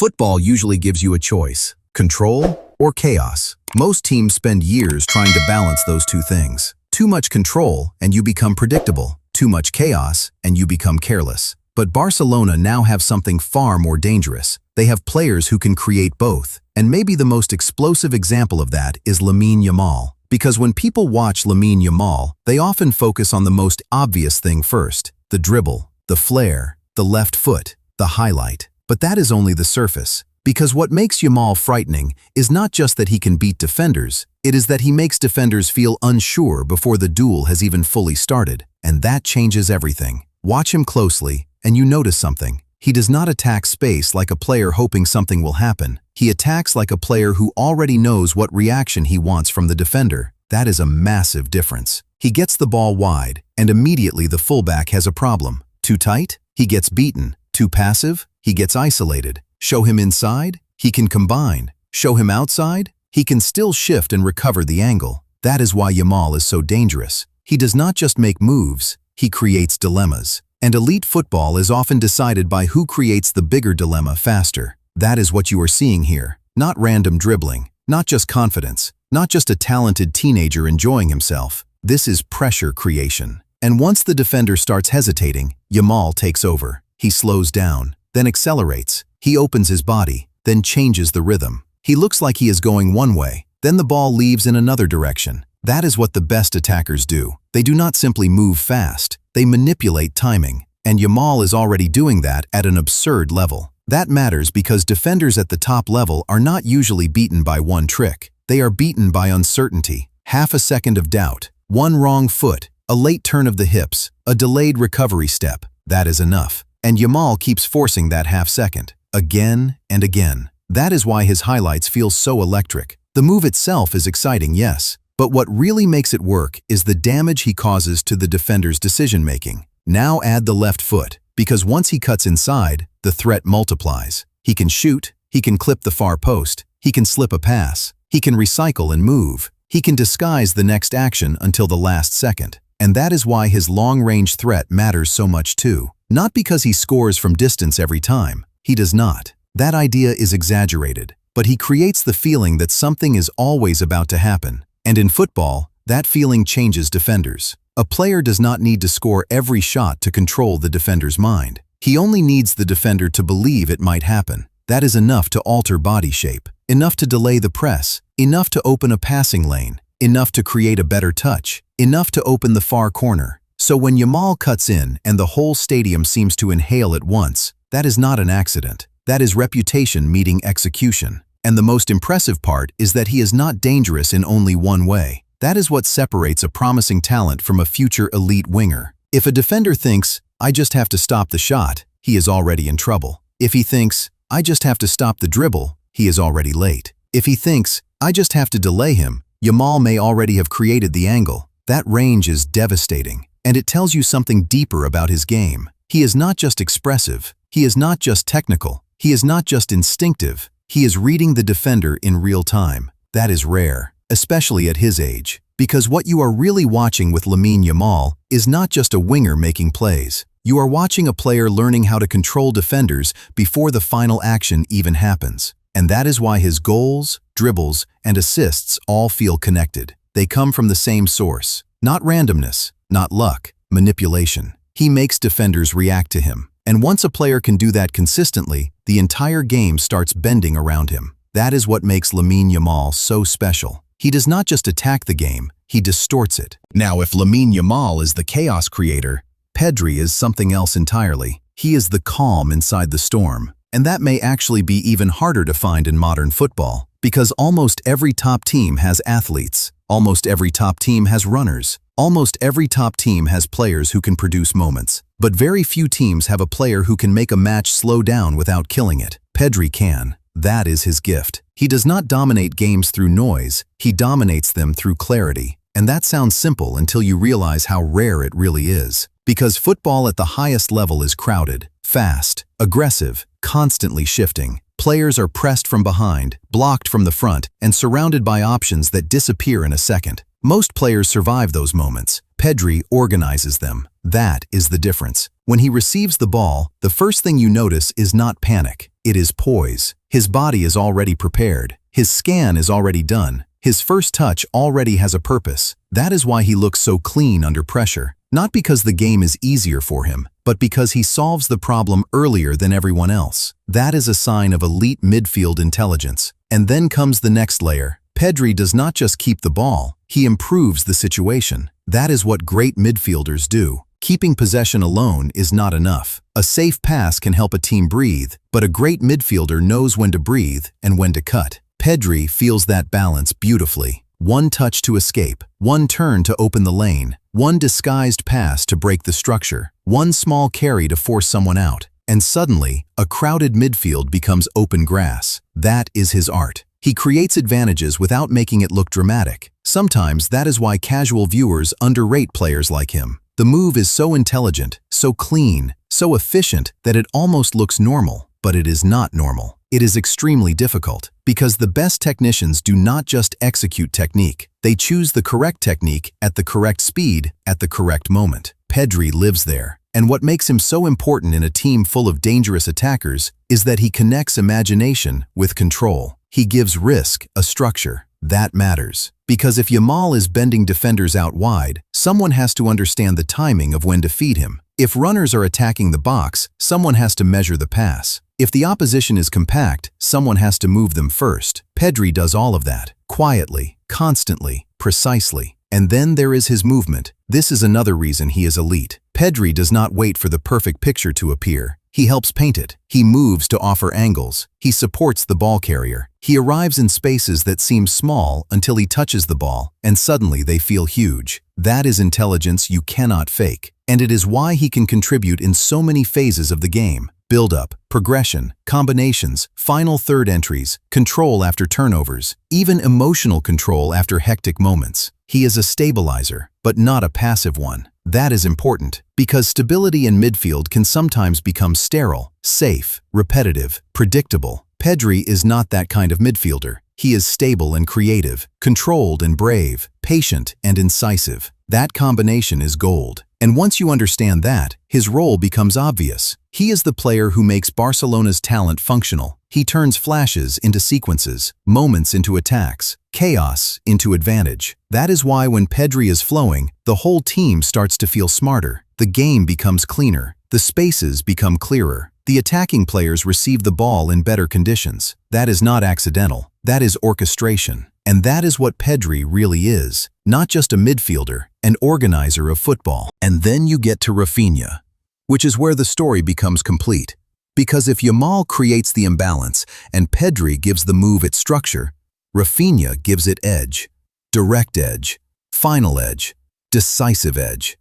Football usually gives you a choice: control or chaos. Most teams spend years trying to balance those two things. Too much control and you become predictable. Too much chaos and you become careless. But Barcelona now have something far more dangerous. They have players who can create both. And maybe the most explosive example of that is Lamine Yamal. Because when people watch Lamine Yamal, they often focus on the most obvious thing first: the dribble, the flair, the left foot, the highlight. But that is only the surface. Because what makes Yamal frightening is not just that he can beat defenders, it is that he makes defenders feel unsure before the duel has even fully started. And that changes everything. Watch him closely, and you notice something. He does not attack space like a player hoping something will happen. He attacks like a player who already knows what reaction he wants from the defender. That is a massive difference. He gets the ball wide, and immediately the fullback has a problem. Too tight? He gets beaten. Too passive? He gets isolated. Show him inside? He can combine. Show him outside? He can still shift and recover the angle. That is why Yamal is so dangerous. He does not just make moves, he creates dilemmas. And elite football is often decided by who creates the bigger dilemma faster. That is what you are seeing here. Not random dribbling, not just confidence, not just a talented teenager enjoying himself. This is pressure creation. And once the defender starts hesitating, Yamal takes over. He slows down, then accelerates. He opens his body, then changes the rhythm. He looks like he is going one way, then the ball leaves in another direction. That is what the best attackers do. They do not simply move fast, they manipulate timing. And Yamal is already doing that at an absurd level. That matters because defenders at the top level are not usually beaten by one trick. They are beaten by uncertainty, half a second of doubt, one wrong foot, a late turn of the hips, a delayed recovery step. That is enough. And Yamal keeps forcing that half second, again and again. That is why his highlights feel so electric. The move itself is exciting, yes, but what really makes it work is the damage he causes to the defender's decision-making. Now add the left foot, because once he cuts inside, the threat multiplies. He can shoot, he can clip the far post, he can slip a pass, he can recycle and move, he can disguise the next action until the last second. And that is why his long-range threat matters so much too. Not because he scores from distance every time. He does not. That idea is exaggerated. But he creates the feeling that something is always about to happen. And in football, that feeling changes defenders. A player does not need to score every shot to control the defender's mind. He only needs the defender to believe it might happen. That is enough to alter body shape, enough to delay the press, enough to open a passing lane, enough to create a better touch, enough to open the far corner. So when Yamal cuts in and the whole stadium seems to inhale at once, that is not an accident. That is reputation meeting execution. And the most impressive part is that he is not dangerous in only one way. That is what separates a promising talent from a future elite winger. If a defender thinks, "I just have to stop the shot," he is already in trouble. If he thinks, "I just have to stop the dribble," he is already late. If he thinks, "I just have to delay him," Yamal may already have created the angle. That range is devastating. And it tells you something deeper about his game. He is not just expressive. He is not just technical. He is not just instinctive. He is reading the defender in real time. That is rare, especially at his age. Because what you are really watching with Lamine Yamal is not just a winger making plays. You are watching a player learning how to control defenders before the final action even happens. And that is why his goals, dribbles, and assists all feel connected. They come from the same source. Not randomness. Not luck, manipulation. He makes defenders react to him. And once a player can do that consistently, the entire game starts bending around him. That is what makes Lamine Yamal so special. He does not just attack the game, he distorts it. Now, if Lamine Yamal is the chaos creator, Pedri is something else entirely. He is the calm inside the storm. And that may actually be even harder to find in modern football. Because almost every top team has athletes. Almost every top team has runners. Almost every top team has players who can produce moments. But very few teams have a player who can make a match slow down without killing it. Pedri can. That is his gift. He does not dominate games through noise. He dominates them through clarity. And that sounds simple until you realize how rare it really is. Because football at the highest level is crowded, fast, aggressive, constantly shifting. Players are pressed from behind, blocked from the front, and surrounded by options that disappear in a second. Most players survive those moments. Pedri organizes them. That is the difference. When he receives the ball, the first thing you notice is not panic. It is poise. His body is already prepared. His scan is already done. His first touch already has a purpose. That is why he looks so clean under pressure. Not because the game is easier for him, but because he solves the problem earlier than everyone else. That is a sign of elite midfield intelligence. And then comes the next layer. Pedri does not just keep the ball, he improves the situation. That is what great midfielders do. Keeping possession alone is not enough. A safe pass can help a team breathe, but a great midfielder knows when to breathe and when to cut. Pedri feels that balance beautifully. One touch to escape, one turn to open the lane, one disguised pass to break the structure, one small carry to force someone out, and suddenly, a crowded midfield becomes open grass. That is his art. He creates advantages without making it look dramatic. Sometimes that is why casual viewers underrate players like him. The move is so intelligent, so clean, so efficient that it almost looks normal, but it is not normal. It is extremely difficult, because the best technicians do not just execute technique. They choose the correct technique at the correct speed at the correct moment. Pedri lives there. And what makes him so important in a team full of dangerous attackers is that he connects imagination with control. He gives risk a structure. That matters. Because if Yamal is bending defenders out wide, someone has to understand the timing of when to feed him. If runners are attacking the box, someone has to measure the pass. If the opposition is compact, someone has to move them first. Pedri does all of that, quietly, constantly, precisely. And then there is his movement. This is another reason he is elite. Pedri does not wait for the perfect picture to appear. He helps paint it. He moves to offer angles. He supports the ball carrier. He arrives in spaces that seem small until he touches the ball, and suddenly they feel huge. That is intelligence you cannot fake. And it is why he can contribute in so many phases of the game. Build-up, progression, combinations, final third entries, control after turnovers, even emotional control after hectic moments. He is a stabilizer, but not a passive one. That is important, because stability in midfield can sometimes become sterile, safe, repetitive, predictable. Pedri is not that kind of midfielder. He is stable and creative, controlled and brave, patient and incisive. That combination is gold. And once you understand that, his role becomes obvious. He is the player who makes Barcelona's talent functional. He turns flashes into sequences, moments into attacks, chaos into advantage. That is why when Pedri is flowing, the whole team starts to feel smarter. The game becomes cleaner. The spaces become clearer. The attacking players receive the ball in better conditions. That is not accidental. That is orchestration. And that is what Pedri really is. Not just a midfielder, an organizer of football. And then you get to Raphinha, which is where the story becomes complete. Because if Yamal creates the imbalance and Pedri gives the move its structure, Raphinha gives it edge. Direct edge, final edge, decisive edge.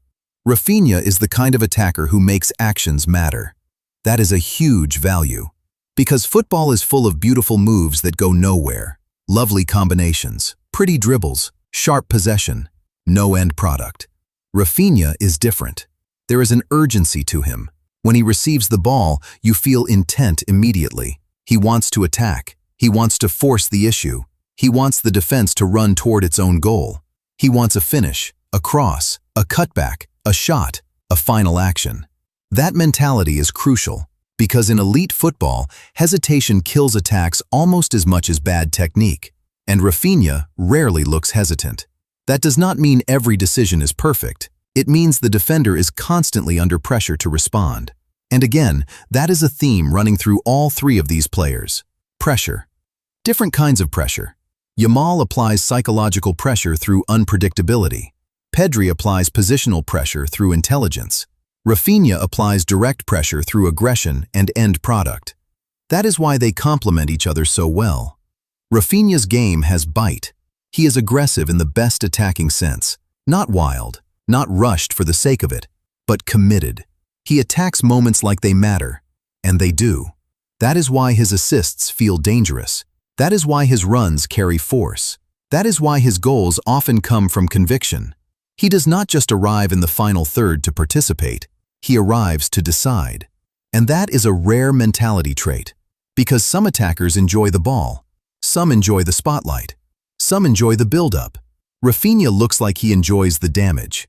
Raphinha is the kind of attacker who makes actions matter. That is a huge value. Because football is full of beautiful moves that go nowhere. Lovely combinations, pretty dribbles, sharp possession, no end product. Raphinha is different. There is an urgency to him. When he receives the ball, you feel intent immediately. He wants to attack. He wants to force the issue. He wants the defense to run toward its own goal. He wants a finish, a cross, a cutback, a shot, a final action. That mentality is crucial, because in elite football, hesitation kills attacks almost as much as bad technique. And Raphinha rarely looks hesitant. That does not mean every decision is perfect. It means the defender is constantly under pressure to respond. And again, that is a theme running through all three of these players. Pressure. Different kinds of pressure. Yamal applies psychological pressure through unpredictability. Pedri applies positional pressure through intelligence. Raphinha applies direct pressure through aggression and end product. That is why they complement each other so well. Raphinha's game has bite. He is aggressive in the best attacking sense. Not wild, not rushed for the sake of it, but committed. He attacks moments like they matter, and they do. That is why his assists feel dangerous. That is why his runs carry force. That is why his goals often come from conviction. He does not just arrive in the final third to participate, he arrives to decide. And that is a rare mentality trait, because some attackers enjoy the ball, some enjoy the spotlight, some enjoy the build-up. Raphinha looks like he enjoys the damage.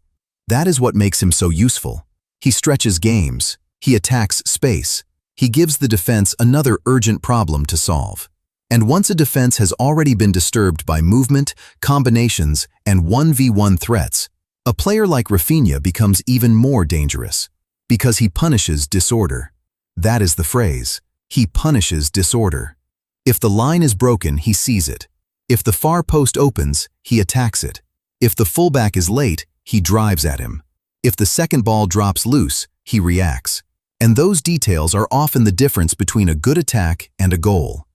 That is what makes him so useful. He stretches games, he attacks space, He gives the defense another urgent problem to solve. And once a defense has already been disturbed by movement, combinations, and 1v1 threats, a player like Raphinha becomes even more dangerous because he punishes disorder. That is the phrase. He punishes disorder. If the line is broken, he sees it. If the far post opens, he attacks it. If the fullback is late, he drives at him. If the second ball drops loose, he reacts. And those details are often the difference between a good attack and a goal.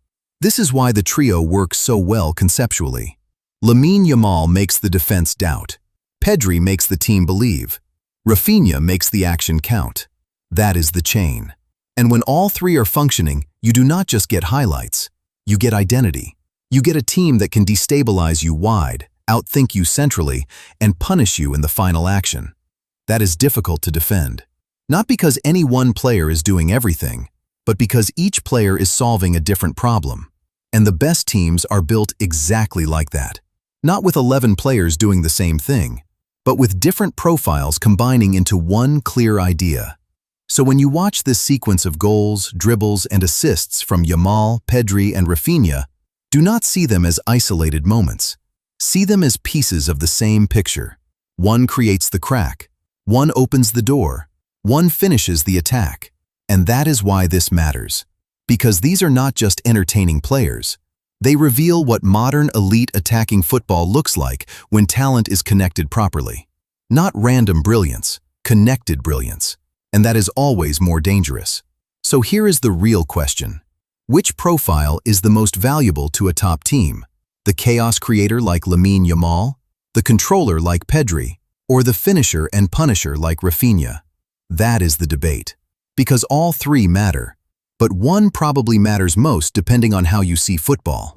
This is why the trio works so well conceptually. Lamine Yamal makes the defense doubt. Pedri makes the team believe. Raphinha makes the action count. That is the chain. And when all three are functioning, you do not just get highlights. You get identity. You get a team that can destabilize you wide, outthink you centrally, and punish you in the final action. That is difficult to defend. Not because any one player is doing everything, but because each player is solving a different problem. And the best teams are built exactly like that. Not with 11 players doing the same thing, but with different profiles combining into one clear idea. So when you watch this sequence of goals, dribbles, and assists from Yamal, Pedri, and Raphinha, do not see them as isolated moments. See them as pieces of the same picture. One creates the crack. One opens the door. One finishes the attack. And that is why this matters. Because these are not just entertaining players. They reveal what modern elite attacking football looks like when talent is connected properly. Not random brilliance, connected brilliance. And that is always more dangerous. So here is the real question. Which profile is the most valuable to a top team? The chaos creator like Lamine Yamal? The controller like Pedri? Or the finisher and punisher like Raphinha? That is the debate. Because all three matter. But one probably matters most depending on how you see football.